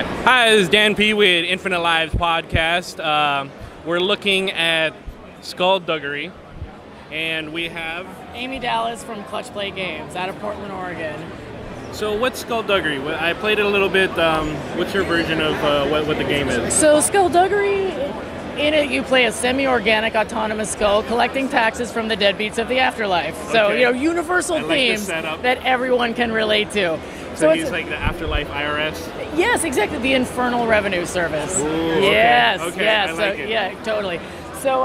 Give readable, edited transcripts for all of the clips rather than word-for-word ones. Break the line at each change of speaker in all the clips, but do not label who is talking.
Okay. Hi, this is Dan P. with Infinite Lives Podcast. We're looking at Skullduggery, and we have
Amy Dallas from Clutchplay Games out of Portland, Oregon.
So what's Skullduggery? I played it a little bit. What's your version of what the game is?
So Skullduggery, in it you play a semi-organic autonomous skull collecting taxes from the deadbeats of the afterlife. So,
Okay.
Universal
I like
themes
the setup.
that everyone can relate to.
So
it's
he's like the Afterlife IRS?
Yes, exactly, the Infernal Revenue Service.
Ooh,
yes,
okay.
yes,
I like it.
Yeah, totally. So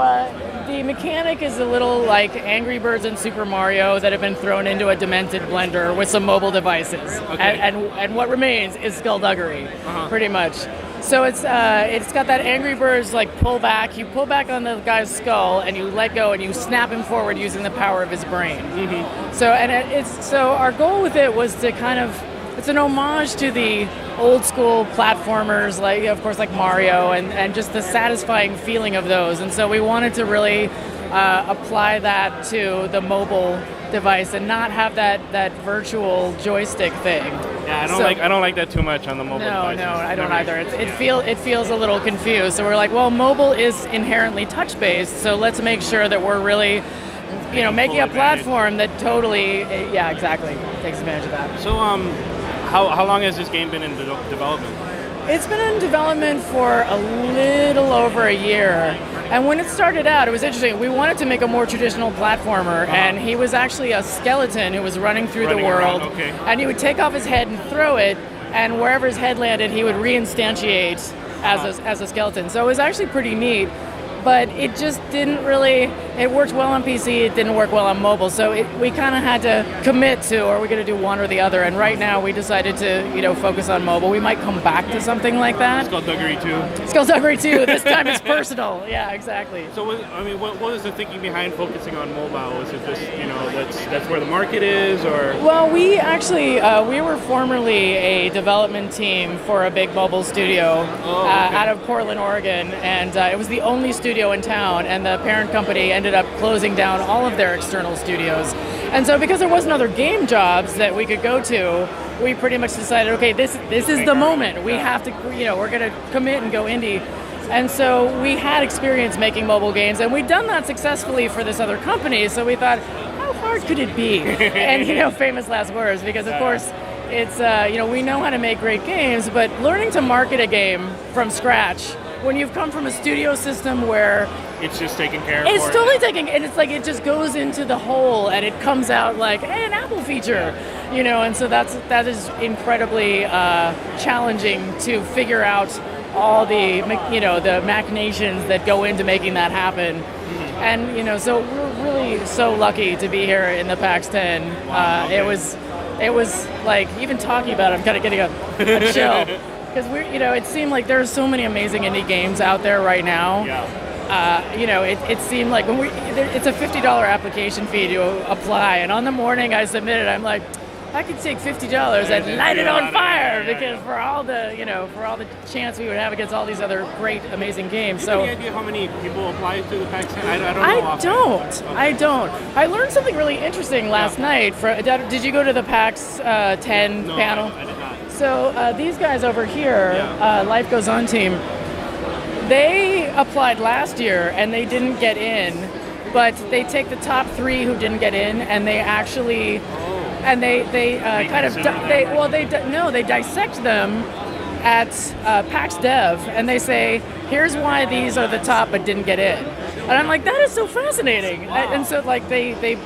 the mechanic is a little like Angry Birds and Super Mario that have been thrown into a demented blender with some mobile devices.
Okay.
And what remains is Skullduggery,
Uh-huh.
pretty much. So it's got that Angry Birds like pull back. You pull back on the guy's skull and you let go and you snap him forward using the power of his brain.
Mm-hmm.
So our goal with it was to kind of, it's an homage to the old school platformers, like of course like Mario, and just the satisfying feeling of those. And so we wanted to really apply that to the mobile device and not have that virtual joystick thing.
Yeah, I don't like that too much on the mobile devices.
No, I don't either. It feels a little confused. So we're like, well, mobile is inherently touch based, so let's make sure that we're really, making a platform that totally, yeah, exactly, takes advantage of that.
So how long has this game been in development?
It's been in development for a little over a year. And when it started out, it was interesting. We wanted to make a more traditional platformer, and he was actually a skeleton who was running through the world.
Around, okay.
And he would take off his head and throw it, and wherever his head landed, he would reinstantiate as a skeleton. So it was actually pretty neat. But it just didn't really, it worked well on PC, it didn't work well on mobile. So we kind of had to commit to, are we going to do one or the other? And right now we decided to, focus on mobile. We might come back to something like that.
Skullduggery 2.
Skullduggery 2, this time it's personal. Yeah, exactly.
So what was the thinking behind focusing on mobile? Was it just, that's where the market is, or?
Well, we actually, we were formerly a development team for a big mobile studio out of Portland, Oregon. And it was the only studio in town, and the parent company ended up closing down all of their external studios. And so because there wasn't other game jobs that we could go to, we pretty much decided, okay, this is the moment. We have to, we're going to commit and go indie. And so we had experience making mobile games, and we'd done that successfully for this other company, so we thought, how hard could it be? And, famous last words, because of course, it's, we know how to make great games, but learning to market a game from scratch, when you've come from a studio system where
it's just taken care of.
It's totally taking, and it's like it just goes into the hole and it comes out like, hey, an Apple feature, and so that is incredibly challenging to figure out all the, the machinations that go into making that happen. Mm-hmm. And, so we're really so lucky to be here in the PAX 10.
Wow, okay.
It was like, even talking about it, I'm kind of getting a chill. Because it seemed like there's so many amazing indie games out there right now.
Yeah.
It seemed like it's a $50 application fee to apply, and on the morning I submitted, I'm like, I could take $50 and light it on fire because for all the chance we would have against all these other great, amazing games.
Do you have any idea how many people apply to the PAX 10? I
don't. I learned something really interesting last night. Did you go to the PAX 10 panel?
No, I did not.
So these guys over here, Life Goes On team, they applied last year and they didn't get in, but they take the top 3 who didn't get in, and they actually, and they dissect them at PAX Dev, and they say, here's why these are the top but didn't get in. And I'm like, that is so fascinating.
Wow.
And so like they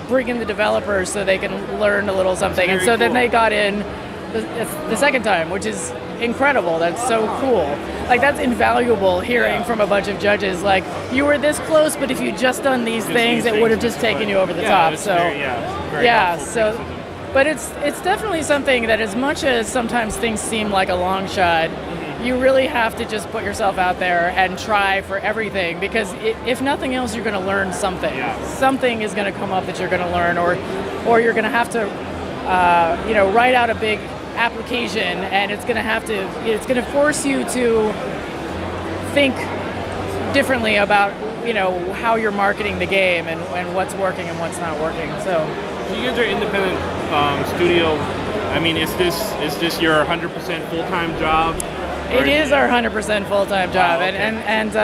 bring in the developers so they can learn a little something, and so
cool.
then they got in the second time, which is incredible. That's so cool. Like, that's invaluable hearing from a bunch of judges. Like, you were this close, but if you'd just done these things, it would have just taken you over the top. So, but it's definitely something that, as much as sometimes things seem like a long shot, you really have to just put yourself out there and try for everything, because if nothing else, you're going to learn something.
Yeah.
Something is going to come up that you're going to learn, or you're going to have to write out a big application, and it's going to force you to think differently about how you're marketing the game and what's working and what's not working. So
you guys are independent studio. I mean, is this your 100% full-time job?
It is our 100% full-time job,
Wow, okay.
and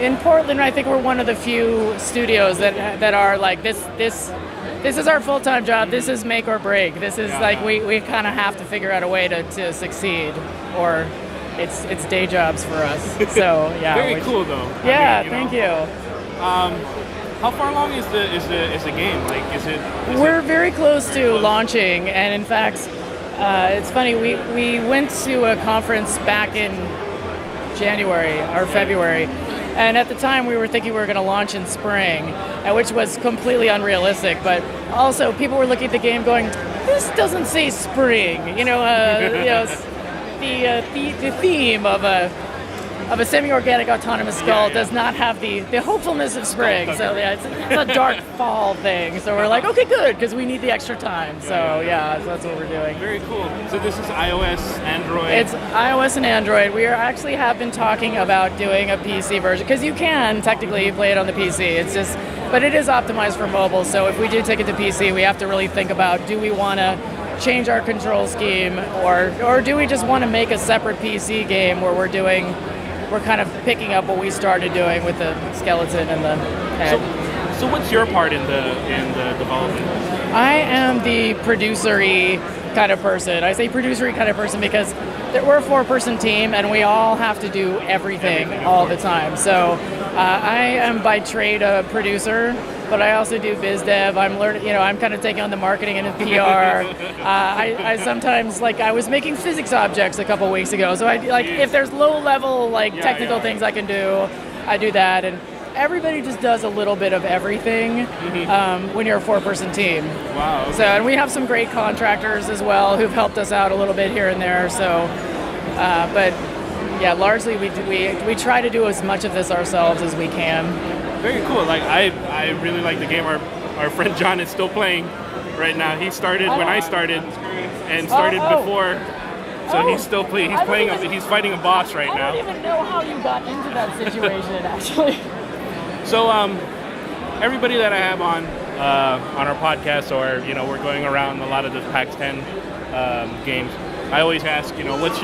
in Portland, I think we're one of the few studios that are like this. This is our full-time job. This is make or break. This is like we kind of have to figure out a way to succeed, or it's day jobs for us. So yeah.
Very cool though.
Yeah,
I mean,
thank you.
How far along is the game? Like, is it?
We're very close to launching, and in fact, it's funny. We went to a conference back in January or February, and at the time we were thinking we were going to launch in spring, which was completely unrealistic. But also, people were looking at the game going, "This doesn't say spring." The theme of a semi-organic autonomous skull does not have the hopefulness of spring. So yeah, it's a dark fall thing. So we're like, okay, good, because we need the extra time. So so that's what we're doing.
Very cool. So this is iOS, Android.
It's iOS and Android. We have been talking about doing a PC version, because you can technically play it on the PC. It's just, but it is optimized for mobile. So if we do take it to PC, we have to really think about, do we want to change our control scheme, or do we just want to make a separate PC game where we're kind of picking up what we started doing with the skeleton and the head.
So what's your part in the development?
I am the producer-y kind of person. I say producer-y kind of person because we're a 4-person team and we all have to do everything all the time. So I am by trade a producer, but I also do biz dev. I'm learning, I'm kind of taking on the marketing and the PR. I sometimes, I was making physics objects a couple weeks ago. So if there's low level technical things I can do, I do that. And everybody just does a little bit of everything when you're a 4-person team.
Wow. Okay.
So, and we have some great contractors as well who've helped us out a little bit here and there. So, but yeah, largely we try to do as much of this ourselves as we can.
Very cool. I really like the game. Our friend John is still playing right now. He started when I started and started before. So he's still playing. He's playing. He's fighting a boss right now.
I don't even know how you got into that situation, actually.
So everybody that I have on our podcast, or we're going around a lot of the PAX 10 games, I always ask, what's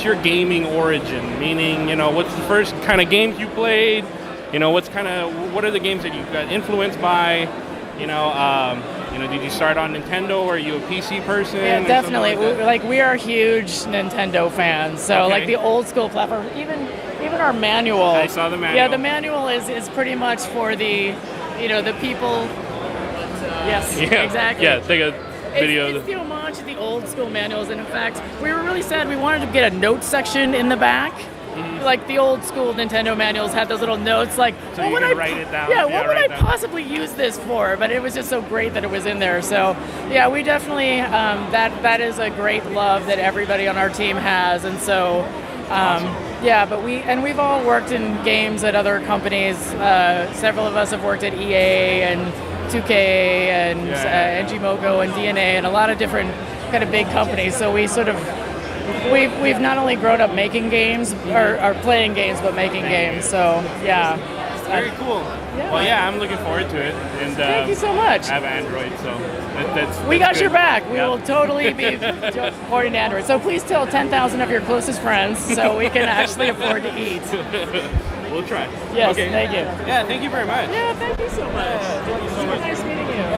your gaming origin? Meaning, what's the first kind of games you played? What are the games that you got influenced by? Did you start on Nintendo, or are you a PC person?
Yeah, definitely. We are huge Nintendo fans. So the old school platform, even our manual.
I saw the manual.
Yeah, the manual is pretty much for the people. Yes, exactly.
Yeah, take a video.
It's the homage to the old school manuals, and in fact, we were really sad. We wanted to get a note section in the back. Like the old school Nintendo manuals had those little notes, so
you can write it down.
Yeah, what would I possibly use this for? But it was just so great that it was in there. So yeah, we definitely that is a great love that everybody on our team has, and so yeah. But we've all worked in games at other companies. Several of us have worked at EA and 2K and NGMoko and DNA and a lot of different kind of big companies. So we sort of We've not only grown up making games or playing games, but making games. So yeah,
very cool.
Yeah.
Well, yeah, I'm looking forward to it. And
thank you so much.
I have Android, so that's
we got
good.
your back. We will totally be supporting Android. So please tell 10,000 of your closest friends so we can actually afford to eat.
We'll try.
Yes,
okay.
Thank you.
Yeah, thank you very much.
Yeah, thank you so much.